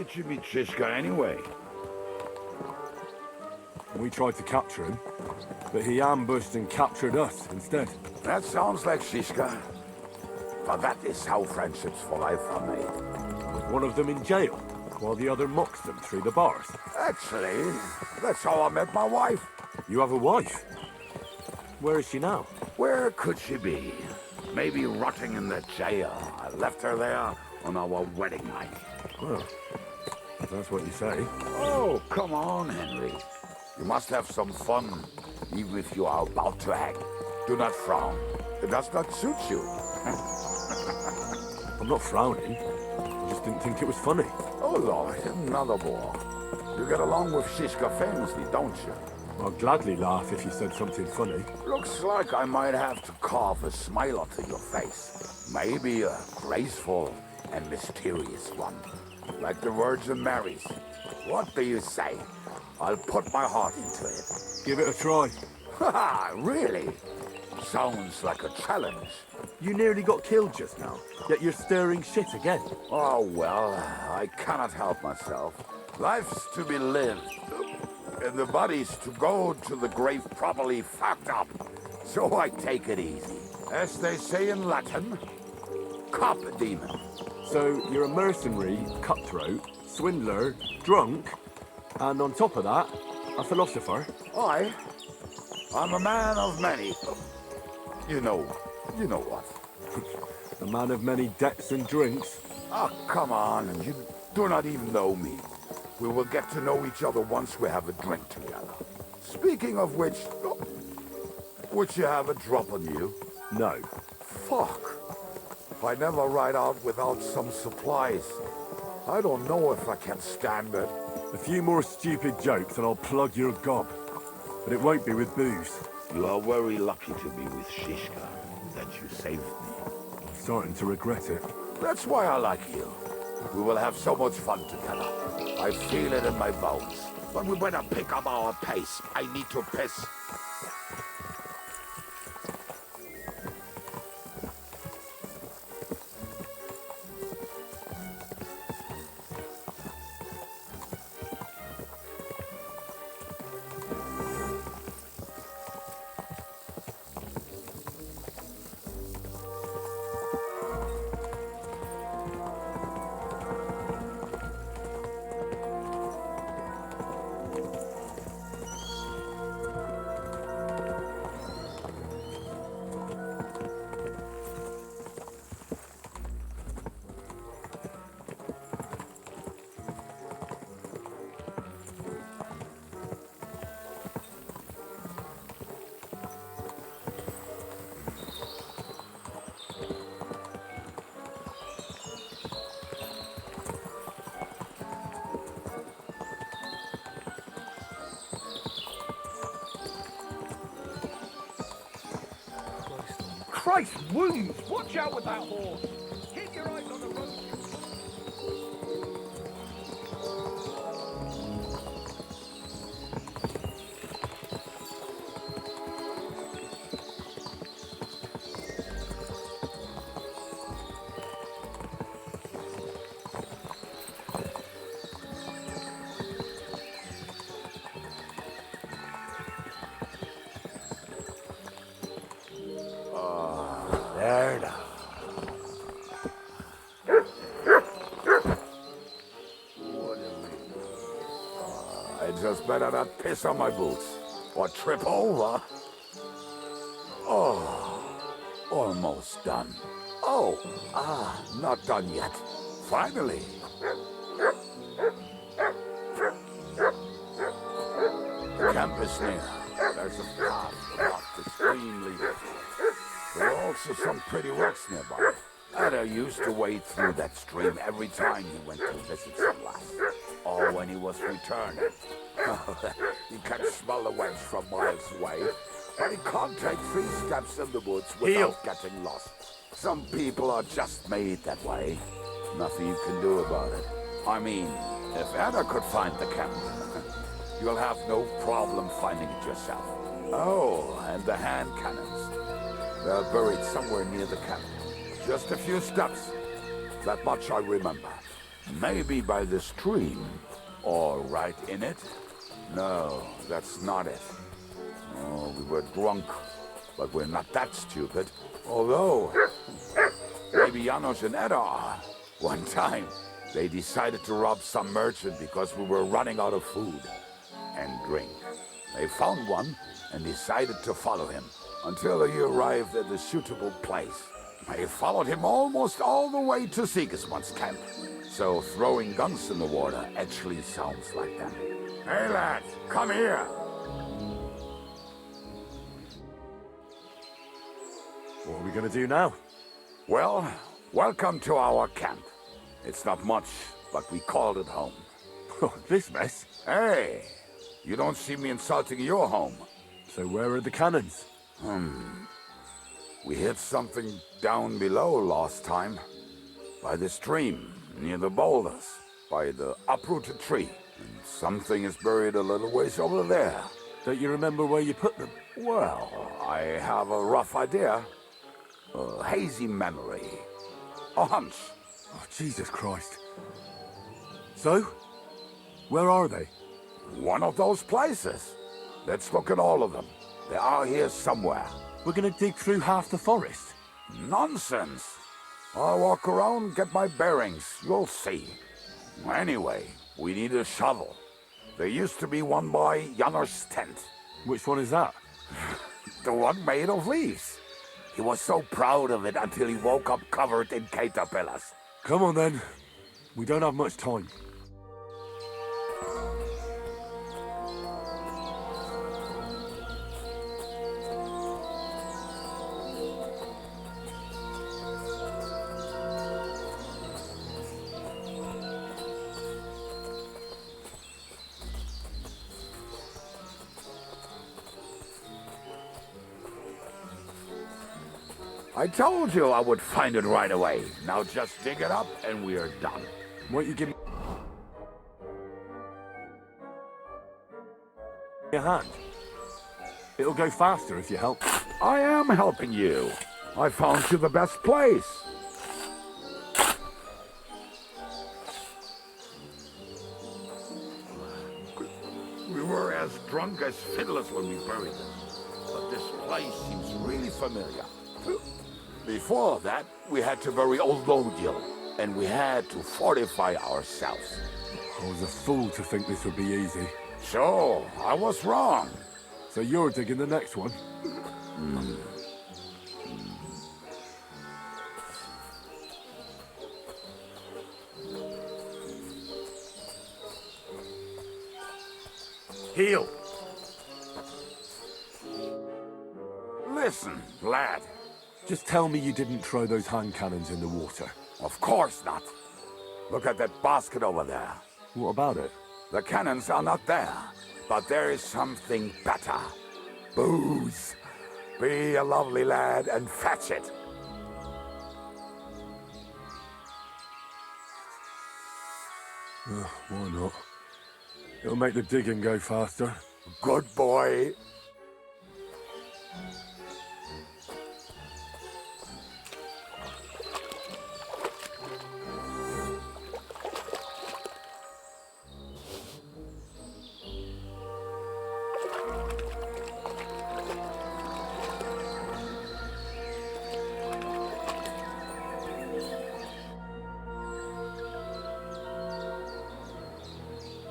did you meet Shishka anyway? We tried to capture him, but he ambushed and captured us instead. That sounds like Shishka. But that is how friendships for life are made. Was one of them in jail, while the other mocks them through the bars? Actually, that's how I met my wife. You have a wife? Where is she now? Where could she be? Maybe rotting in the jail. I left her there on our wedding night. Well, if that's what you say. Oh, come on, Henry. You must have some fun, even if you are about to act. Do not frown. It does not suit you. I'm not frowning. I just didn't think it was funny. Oh, Lord, another war. You get along with Shishka famously, don't you? I'd gladly laugh if you said something funny. Looks like I might have to carve a smile onto your face. Maybe a graceful and mysterious one. Like the Virgin Mary's. What do you say? I'll put my heart into it. Give it a try. Haha, really? Sounds like a challenge. You nearly got killed just now, yet you're stirring shit again. Oh, well, I cannot help myself. Life's to be lived, and the body's to go to the grave properly fucked up. So I take it easy. As they say in Latin, cop a demon. So you're a mercenary, cutthroat, swindler, drunk, and on top of that, a philosopher? I'm a man of many. You know what. A man of many debts and drinks. Oh, come on, you do not even know me. We will get to know each other once we have a drink together. Speaking of which, would you have a drop on you? No. Fuck. I never ride out without some supplies. I don't know if I can stand it. A few more stupid jokes and I'll plug your gob. But it won't be with booze. You are very lucky to be with Shishka, that you saved me. I'm starting to regret it. That's why I like you. We will have so much fun together. I feel it in my bones. But we better pick up our pace. I need to piss. Christ, wounds! Watch out with that horse! Keep your eyes on the road! There now. I just better not piss on my boots or trip over. Oh, almost done. Oh, not done yet. Finally. The camp is near. There's a path marked extremely little. There are also some pretty rocks nearby. Ada used to wade through that stream every time he went to visit some lass. Or when he was returning. He can smell the wench from miles away, but he can't take 3 steps in the woods without getting lost. Some people are just made that way. Nothing you can do about it. I mean, if Ada could find the camp, you'll have no problem finding it yourself. Oh, and the hand cannons. They're buried somewhere near the camp. Just a few steps. That much I remember. Maybe by the stream. Or right in it? No, that's not it. Oh, we were drunk, but we're not that stupid. Although, maybe Janos and Ed are. One time, they decided to rob some merchant because we were running out of food and drink. They found one and decided to follow him until he arrived at a suitable place. They followed him almost all the way to Sigismund's camp. So throwing guns in the water actually sounds like them. Hey lad, come here! What are we gonna do now? Well, welcome to our camp. It's not much, but we called it home. Oh, this mess? Hey, you don't see me insulting your home. So where are the cannons? We hit something down below last time. By the stream, near the boulders, by the uprooted tree. And something is buried a little ways over there. Don't you remember where you put them? Well, I have a rough idea. A hazy memory. A hunch. Oh, Jesus Christ. So? Where are they? One of those places. Let's look at all of them. They are here somewhere. We're gonna dig through half the forest. Nonsense. I'll walk around, get my bearings. You'll see. Anyway, we need a shovel. There used to be one by Janos' tent. Which one is that? The one made of leaves. He was so proud of it until he woke up covered in caterpillars. Come on then. We don't have much time. I told you I would find it right away. Now just dig it up and we are done. Won't you give me a hand? It'll go faster if you help. I am helping you. I found you the best place. We were as drunk as fiddlers when we buried them. But this place seems really familiar. Before that, we had to bury old Lodil, and we had to fortify ourselves. I was a fool to think this would be easy. So, I was wrong. So you're digging the next one? Heel. Listen, lad. Just tell me you didn't throw those hand cannons in the water. Of course not. Look at that basket over there. What about it? The cannons are not there, but there is something better. Booze. Be a lovely lad and fetch it. Why not? It'll make the digging go faster. Good boy.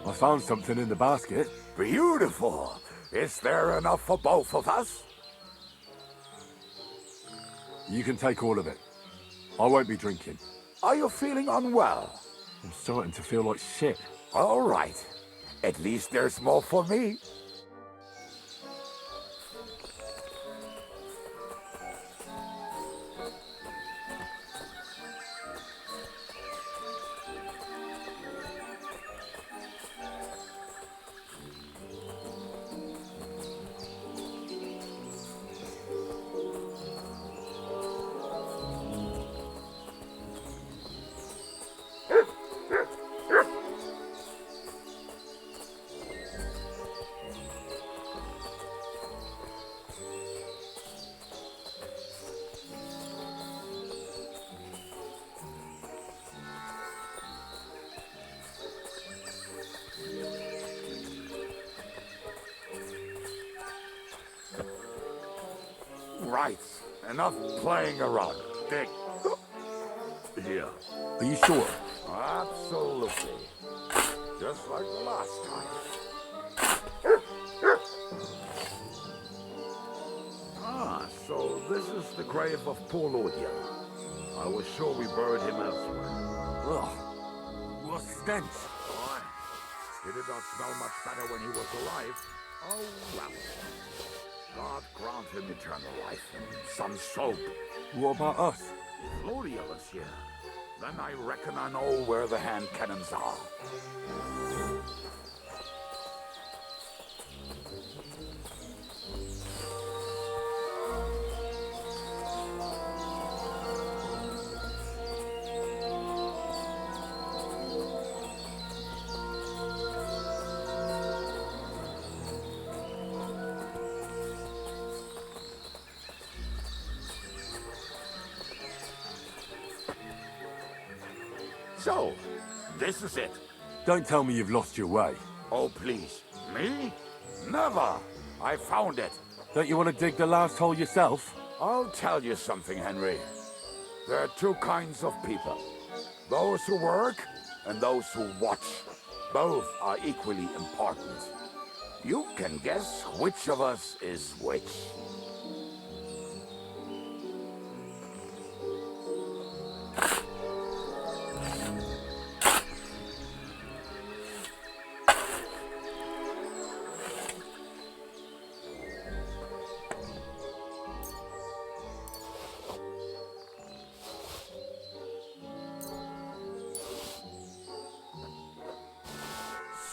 I found something in the basket. Beautiful. Is there enough for both of us? You can take all of it. I won't be drinking. Are you feeling unwell? I'm starting to feel like shit. All right. At least there's more for me. Right. Enough playing around. Dig. Here. Are you sure? Absolutely. Just like the last time. Ah, so this is the grave of poor Lordia. I was sure we buried him elsewhere. Ugh. What stench? Why? He did not smell much better when he was alive. Oh, well. God grant him eternal life and some soap. What about us? If Lordia was here, then I reckon I know where the hand cannons are. So, this is it. Don't tell me you've lost your way. Oh, please. Me? Never. I found it. Don't you want to dig the last hole yourself? I'll tell you something, Henry. There are two kinds of people. Those who work and those who watch. Both are equally important. You can guess which of us is which.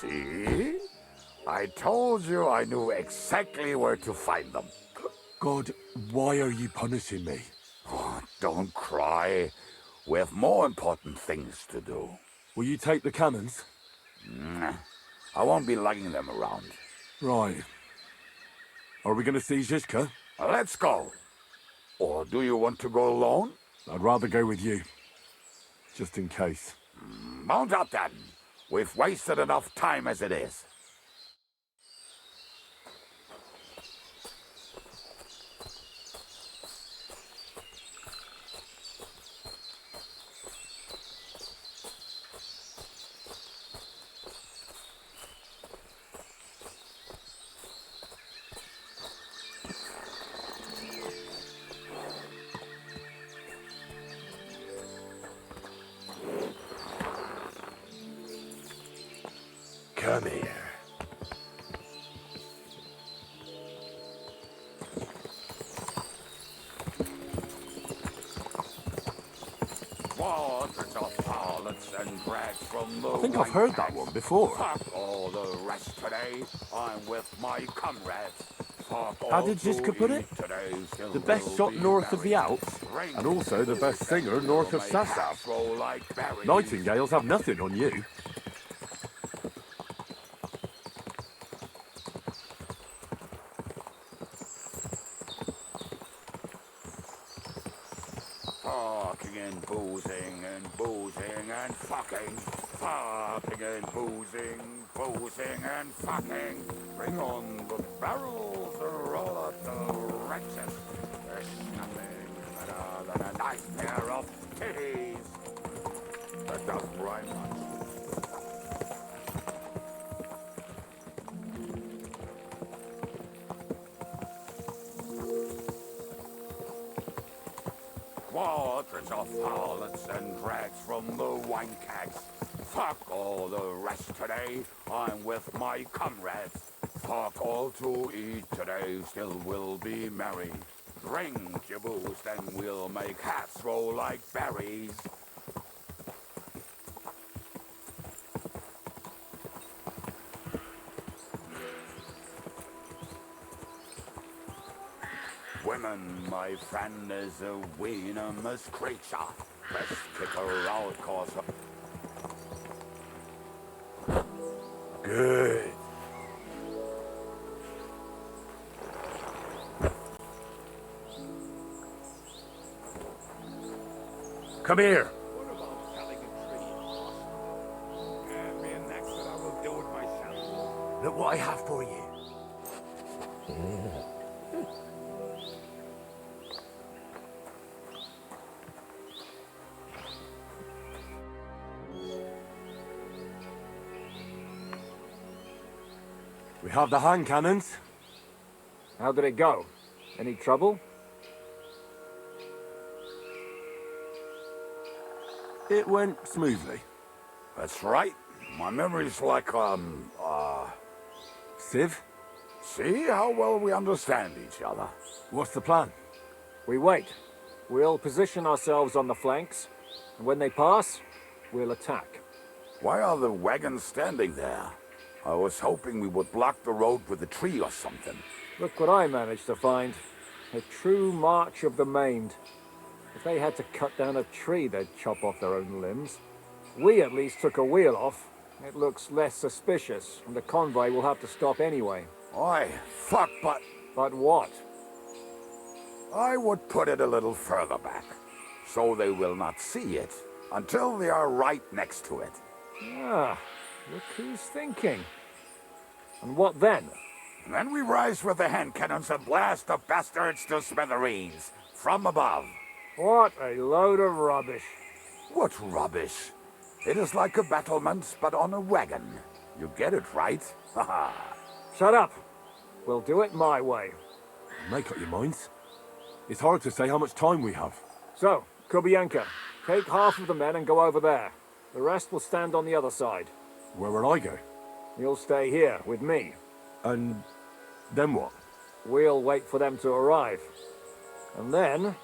See? I told you I knew exactly where to find them. God, why are you punishing me? Oh, don't cry. We have more important things to do. Will you take the cannons? I won't be lugging them around. Right. Are we going to see Zizka? Let's go. Or do you want to go alone? I'd rather go with you. Just in case. Mount up then. We've wasted enough time as it is. Come here. Waters of harlots and drags from the I think I've heard that one before. Fuck all the rest today. I'm with my comrades. Fuck How all did to Zizka put it? eat today, still The best will shot be north of the merry. Alps, Drink and also the best singer north of make Sasau. hats roll like berries. Nightingales have nothing on you. Fucking and boozing and fucking. Fucking and boozing and fucking. Bring on the barrels, roll up the wretches. There's nothing better than a nice pair of titties. That doesn't rhyme much. Waters of harlots and drags from the wine kegs. Fuck all the rest today, I'm with my comrades. Fuck all to eat today, still we'll be merry. Drink your booze, then we'll make hats roll like berries. Women, my friend, is a venomous creature. Best kick her out, cause her... Good. Come here. What about felling a tree in Boston? And me and next that I will do it myself. Look what I have for you. We have the hand cannons. How did it go? Any trouble? It went smoothly. That's right. My memory's like, Civ, see how well we understand each other. what's the plan? We wait. We'll position ourselves on the flanks, and when they pass, we'll attack. Why are the wagons standing there? I was hoping we would block the road with a tree or something. Look what I managed to find. A true march of the maimed. If they had to cut down a tree, they'd chop off their own limbs. We at least took a wheel off. It looks less suspicious, and the convoy will have to stop anyway. Oi, fuck, but But what? I would put it a little further back, so they will not see it until they are right next to it. Ah, look who's thinking. And what then? Then we rise with the hand cannons and blast the bastards to smithereens from above. What a load of rubbish. What rubbish. It is like a battlement, but on a wagon. You get it, right? Haha. Shut up. We'll do it my way. Make up your minds. It's hard to say how much time we have. So, Kubianka, take half of the men and go over there. The rest will stand on the other side. Where will I go? You'll stay here with me. And then what? We'll wait for them to arrive. And then...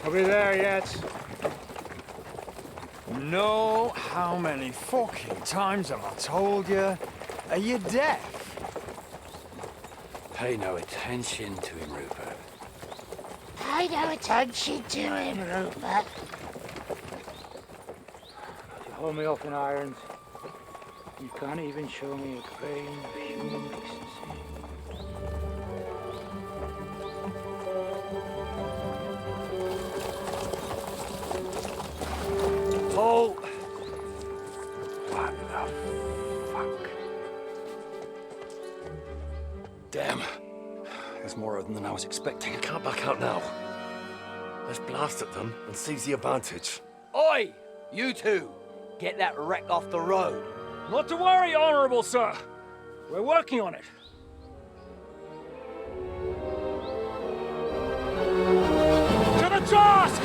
Are we there yet? No, how many fucking times have I told you? Are you deaf? Pay no attention to him, Rupert. Pay no attention to him, Rupert. You hold me up in irons. You can't even show me a grain of human decency. Halt! What the fuck? Damn. There's more of them than I was expecting. I can't back out now. Let's blast at them and seize the advantage. Oi! You two! Get that wreck off the road. Not to worry, Honourable Sir. We're working on it. To the task!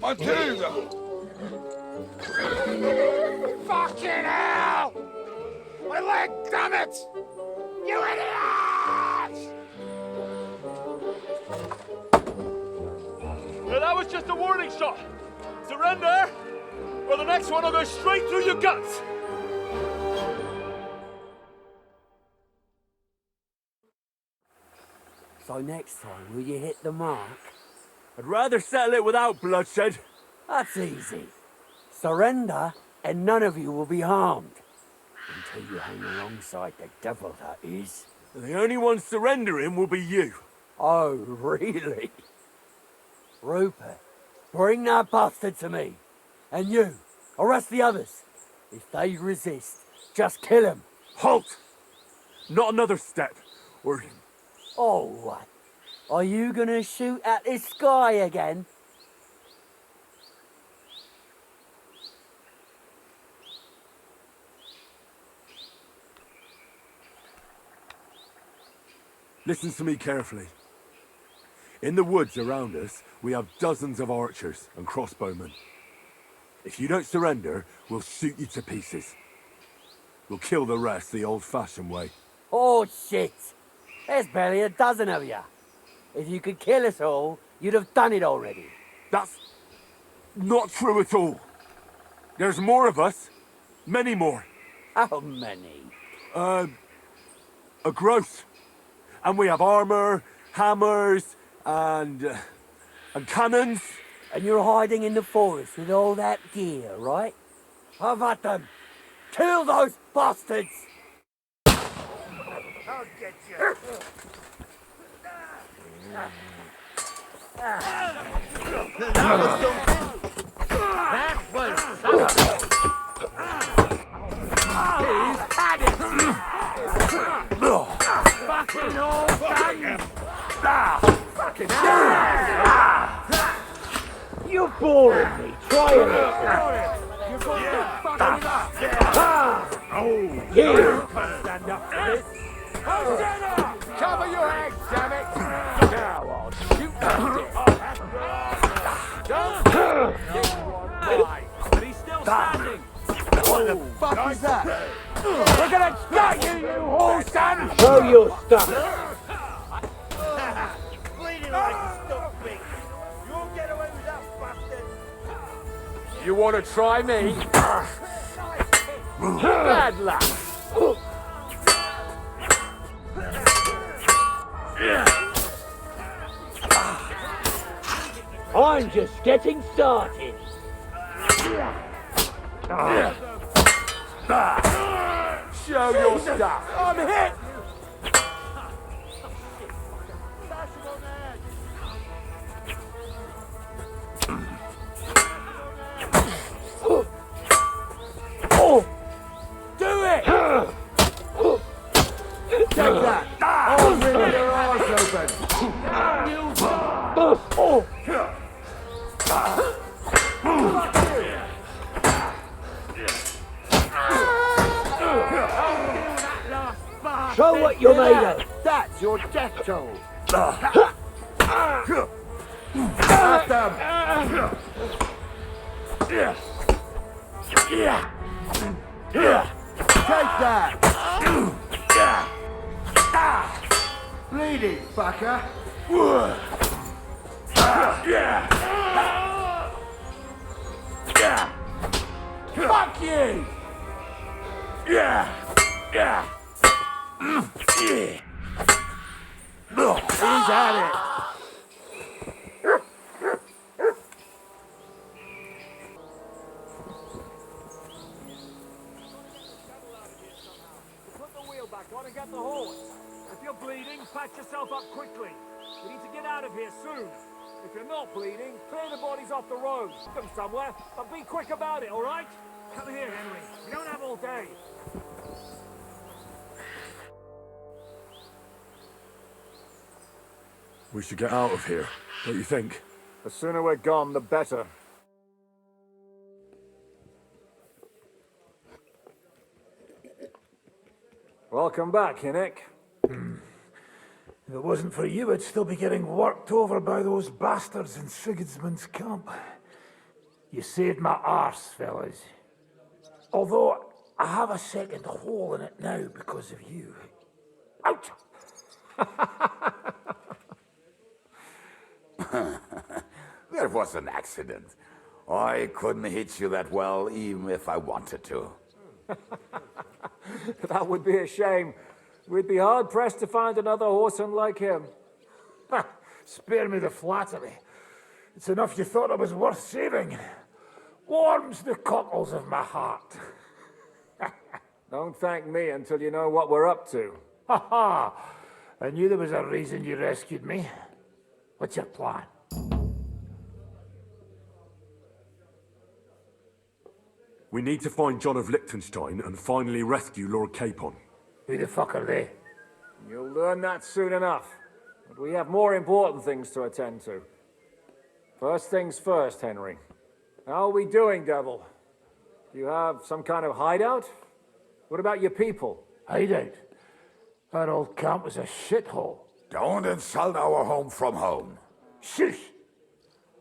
Matilda! Fucking hell! My leg, damn it! You idiot! Now that was just a warning shot. Surrender, or the next one will go straight through your guts. So next time, will you hit the mark? I'd rather settle it without bloodshed. That's easy. Surrender, and none of you will be harmed. Until you hang alongside the devil, that is. The only one surrendering will be you. Oh, really? Rupert, bring that bastard to me. And you, arrest the others. If they resist, just kill him. Halt! Not another step, or... Oh, what? Are you gonna shoot at this sky again? Listen to me carefully. In the woods around us, we have dozens of archers and crossbowmen. If you don't surrender, we'll shoot you to pieces. We'll kill the rest the old-fashioned way. Oh, shit. There's barely a dozen of you. If you could kill us all, you'd have done it already. That's not true at all. There's more of us. Many more. How many? A gross. And we have armor, hammers, and cannons. And you're hiding in the forest with all that gear, right? Have at them! Kill those bastards! I'll get you. Fucking all done! You're boring me. Try it. You're going to fucking up. You can't stand up for this. Cover your head, damn it! Now I'll shoot that But he's still standing. What the fuck is that? We're gonna gut you, you whole son! Show your stuff. Bleeding like a stuck pig. You'll get away with that, bastard. You want to try me? Bad luck. I'm just getting started. Show your stuff. I'm hit! Do it! Take that! I'll rip your eyes open! Show what you're made of. That's your death toll! At them! Take that! Bleeding, fucker! Fuck you! He's at it! Put the wheel back on and get the horse. If you're bleeding, patch yourself up quickly. We need to get out of here soon. If you're not bleeding, clear the bodies off the road. Put them somewhere, but be quick about it, all right? Come here, Henry. We don't have all day. We should get out of here, don't you think? The sooner we're gone, the better. Welcome back, Hinnick. If it wasn't for you, I'd still be getting worked over by those bastards in Sigismund's camp. You saved my arse, fellas. Although, I have a second hole in it now because of you. Ouch! That was an accident. I couldn't hit you that well, even if I wanted to. That would be a shame. We'd be hard-pressed to find another horseman like him. Spare me the flattery. It's enough you thought I was worth saving. Warms the cockles of my heart. Don't thank me until you know what we're up to. Ha ha! I knew there was a reason you rescued me. What's your plan? We need to find John of Liechtenstein and finally rescue Lord Capon. Who the fuck are they? You'll learn that soon enough. But we have more important things to attend to. First things first, Henry. How are we doing, Devil? Do you have some kind of hideout? What about your people? Hideout? That old camp was a shithole. Don't insult our home from home. Shush!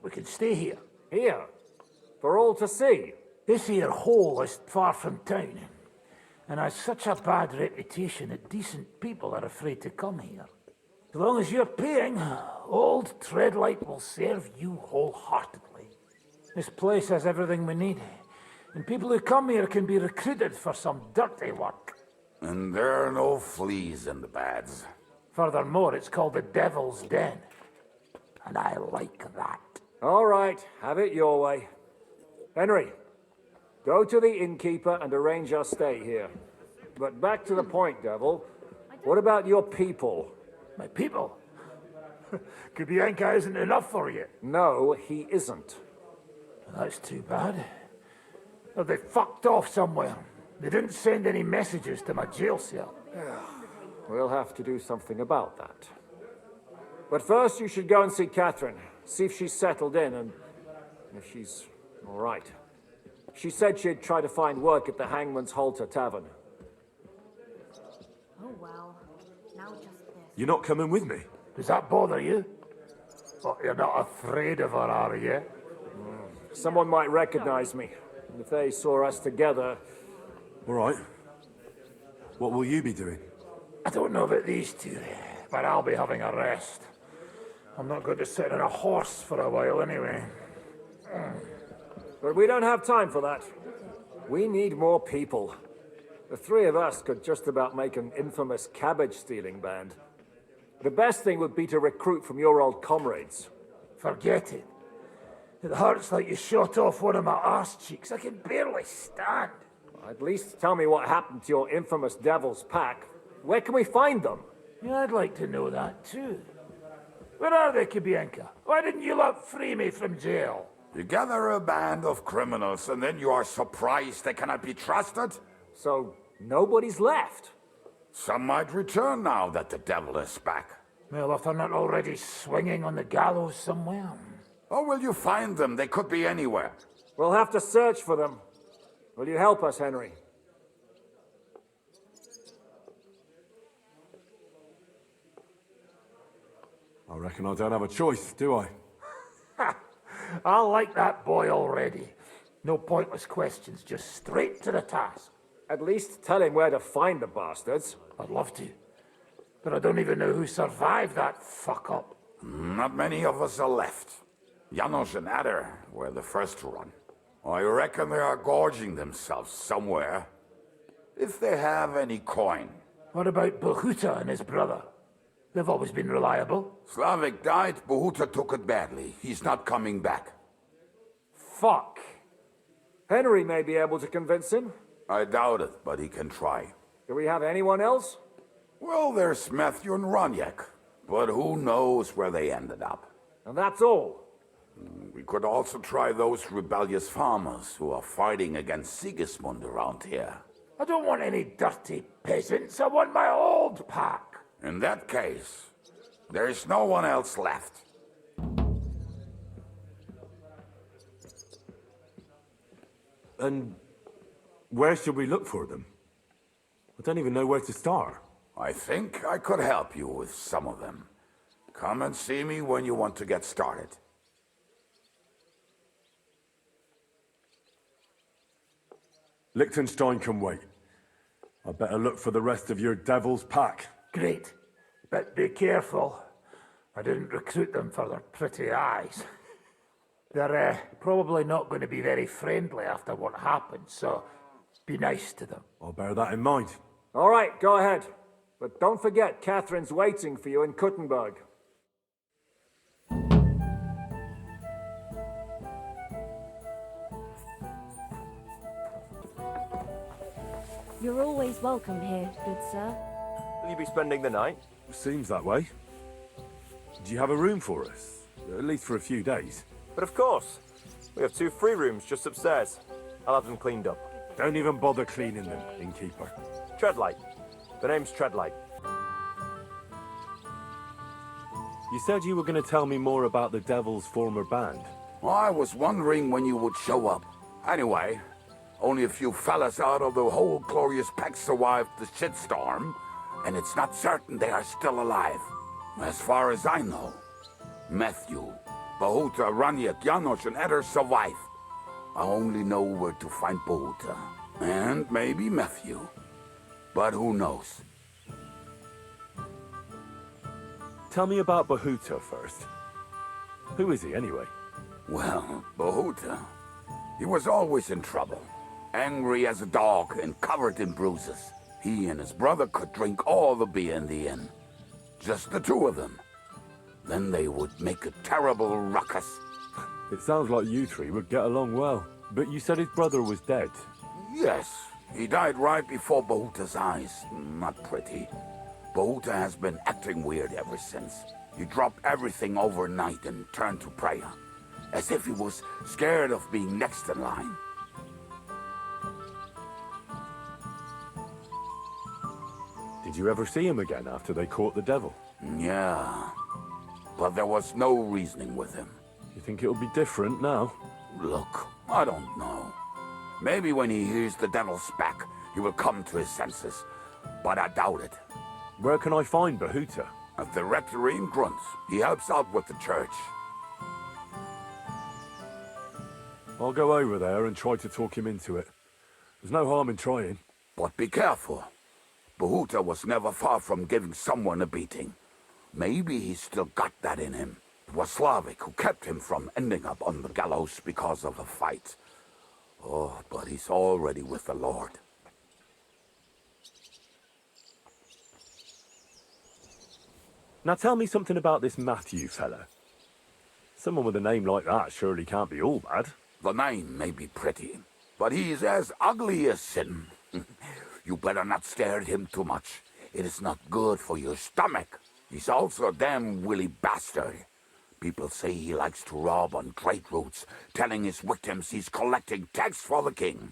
We can stay here. Here? For all to see? This here hole is far from town, and has such a bad reputation that decent people are afraid to come here. As long as you're paying, old Treadlight will serve you wholeheartedly. This place has everything we need, and people who come here can be recruited for some dirty work. And there are no fleas in the beds. Furthermore, it's called the Devil's Den, and I like that. All right, have it your way. Henry, go to the innkeeper and arrange our stay here. But back to the point, Devil. What about your people? My people? Kubienka isn't enough for you. No, he isn't. That's too bad. Well, they fucked off somewhere. They didn't send any messages to my jail cell. We'll have to do something about that. But first, you should go and see Catherine. See if she's settled in and if she's all right. She said she'd try to find work at the Hangman's Halter Tavern. Oh well. Now just this. You're not coming with me? Does that bother you? But you're not afraid of her, are you? Someone might recognize me. And if they saw us together... All right. What will you be doing? I don't know about these two, but I'll be having a rest. I'm not going to sit on a horse for a while anyway. But we don't have time for that. We need more people. The three of us could just about make an infamous cabbage-stealing band. The best thing would be to recruit from your old comrades. Forget it. It hurts like you shot off one of my arse cheeks. I can barely stand. At least tell me what happened to your infamous Devil's Pack. Where can we find them? Yeah, I'd like to know that too. Where are they, Kubienka? Why didn't you lot free me from jail? You gather a band of criminals and then you are surprised they cannot be trusted? So, nobody's left? Some might return now that the devil is back. Well, if they're not already swinging on the gallows somewhere. Or will you find them? They could be anywhere. We'll have to search for them. Will you help us, Henry? I reckon I don't have a choice, do I? I like that boy already. No pointless questions, just straight to the task. At least tell him where to find the bastards. I'd love to. But I don't even know who survived that fuck-up. Not many of us are left. Janos and Adder were the first to run. I reckon they are gorging themselves somewhere. If they have any coin. What about Behuta and his brother? They've always been reliable. Slavik died, Behuta took it badly. He's not coming back. Fuck. Henry may be able to convince him. I doubt it, but he can try. Do we have anyone else? Well, there's Matthew and Roniak, but who knows where they ended up. And that's all. We could also try those rebellious farmers who are fighting against Sigismund around here. I don't want any dirty peasants. I want my old pack. In that case, there is no one else left. And where should we look for them? I don't even know where to start. I think I could help you with some of them. Come and see me when you want to get started. Liechtenstein can wait. I better look for the rest of your devil's pack. Great. But be careful. I didn't recruit them for their pretty eyes. They're probably not going to be very friendly after what happened, so be nice to them. I'll bear that in mind. All right, go ahead. But don't forget, Catherine's waiting for you in Kuttenberg. You're always welcome here, good sir. Will you be spending the night? Seems that way. Do you have a room for us? At least for a few days. But of course. We have 2 free rooms just upstairs. I'll have them cleaned up. Don't even bother cleaning them, innkeeper. Treadlight. The name's Treadlight. You said you were going to tell me more about the devil's former band. I was wondering when you would show up. Anyway, only a few fellas out of the whole glorious pack survived the shitstorm, and it's not certain they are still alive. As far as I know, Matthew, Behuta, Raniak, Janos, and Eder survived. I only know where to find Behuta, and maybe Matthew. But who knows? Tell me about Behuta first. Who is he, anyway? Well, Behuta, he was always in trouble. Angry as a dog and covered in bruises. He and his brother could drink all the beer in the inn. Just the two of them. Then they would make a terrible ruckus. It sounds like you three would get along well. But you said his brother was dead. Yes, he died right before Bahuta's eyes. Not pretty. Bahuta has been acting weird ever since. He dropped everything overnight and turned to prayer, as if he was scared of being next in line. Did you ever see him again after they caught the devil? Yeah, but there was no reasoning with him. You think it'll be different now? Look, I don't know. Maybe when he hears the devil's back, he will come to his senses, but I doubt it. Where can I find Bahuta? At the rectory in Grunts. He helps out with the church. I'll go over there and try to talk him into it. There's no harm in trying. But be careful. Bahuta was never far from giving someone a beating. Maybe he's still got that in him. It was Slavic who kept him from ending up on the gallows because of a fight. Oh, but he's already with the Lord. Now tell me something about this Matthew fella. Someone with a name like that surely can't be all bad. The name may be pretty, but he's as ugly as sin. You better not stare at him too much. It is not good for your stomach. He's also a damn willy bastard. People say he likes to rob on trade routes, telling his victims he's collecting tax for the king.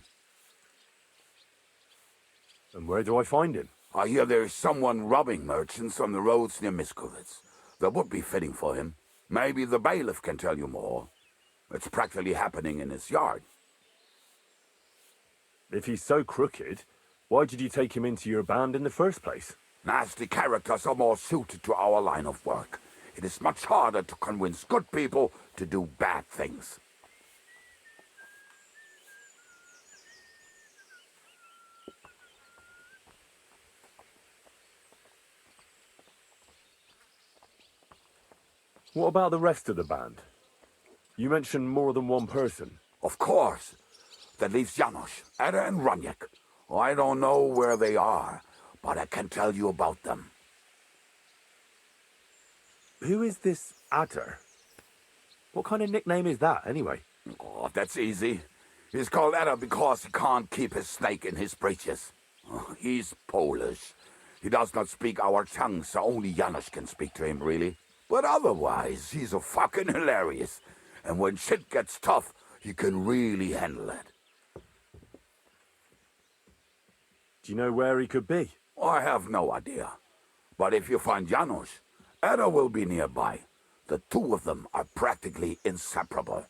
And where do I find him? I hear there's someone robbing merchants on the roads near Miskovitz. That would be fitting for him. Maybe the bailiff can tell you more. It's practically happening in his yard. If he's so crooked, why did you take him into your band in the first place? Nasty characters are more suited to our line of work. It is much harder to convince good people to do bad things. What about the rest of the band? You mentioned more than one person. Of course. That leaves Janos, Ada and Raniek. I don't know where they are, but I can tell you about them. Who is this Adder? What kind of nickname is that, anyway? Oh, that's easy. He's called Ada because he can't keep his snake in his breeches. He's Polish. He does not speak our tongue, so only Janos can speak to him, really. But otherwise, he's a fucking hilarious. And when shit gets tough, he can really handle it. Do you know where he could be? I have no idea. But if you find Janos, Ada will be nearby. The two of them are practically inseparable.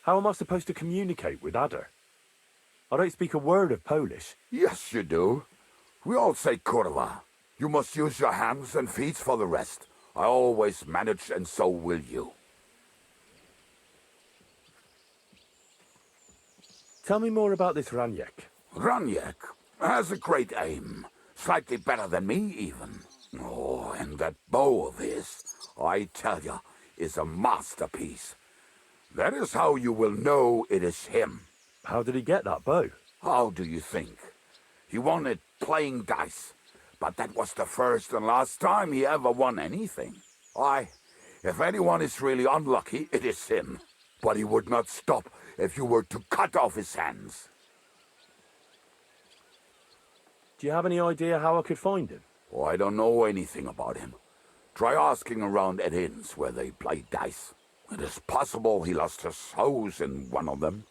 How am I supposed to communicate with Adder? I don't speak a word of Polish. Yes, you do. We all say kurwa. You must use your hands and feet for the rest. I always manage, and so will you. Tell me more about this Raniek. Raniek has a great aim. Slightly better than me, even. Oh, and that bow of his, I tell ya, is a masterpiece. That is how you will know it is him. How did he get that bow? How do you think? He won it playing dice. But that was the first and last time he ever won anything. If anyone is really unlucky, it is him. But he would not stop if you were to cut off his hands. Do you have any idea how I could find him? Oh, I don't know anything about him. Try asking around at inns where they play dice. It is possible he lost his hose in one of them.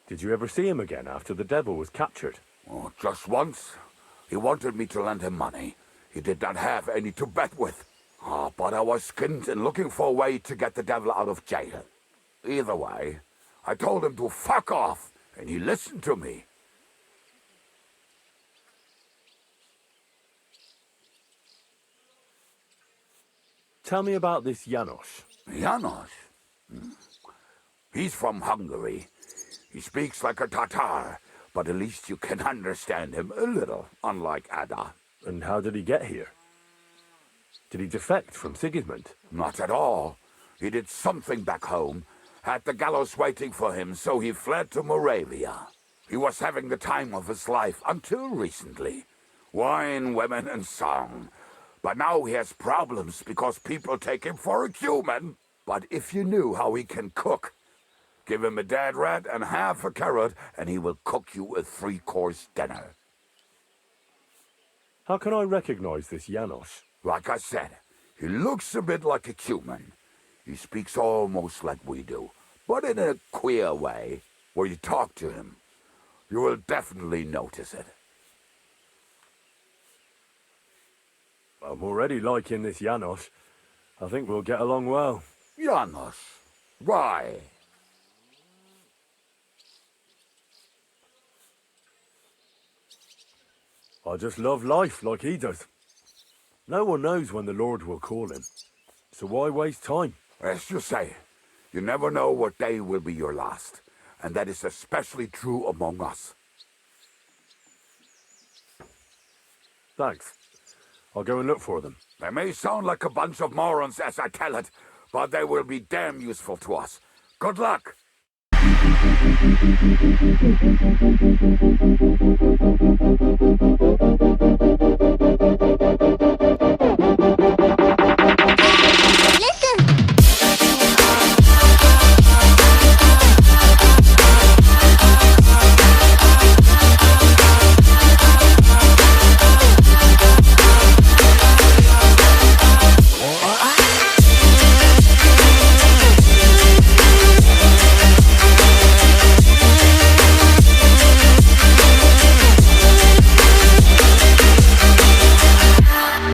Did you ever see him again after the devil was captured? Oh, just once. He wanted me to lend him money. He did not have any to bet with. But I was skinned and looking for a way to get the devil out of jail. Either way, I told him to fuck off, and he listened to me. Tell me about this Janos. Janos? He's from Hungary. He speaks like a Tatar, but at least you can understand him a little, unlike Ada. And how did he get here? Did he defect from Sigismund? Not at all. He did something back home, had the gallows waiting for him, so he fled to Moravia. He was having the time of his life until recently, Wine, women, and song. But now he has problems because people take him for a human. But if you knew how he can cook, give him a dead rat and half a carrot, and he will cook you a 3-course dinner. How can I recognize this Janos? Like I said, he looks a bit like a human. He speaks almost like we do, but in a queer way, where you talk to him. You will definitely notice it. I'm already liking this Janos. I think we'll get along well. Janos. Why? I just love life like he does. No one knows when the Lord will call him. So why waste time? As you say, you never know what day will be your last. And that is especially true among us. Thanks. I'll go and look for them. They may sound like a bunch of morons as I tell it, but they will be damn useful to us. Good luck!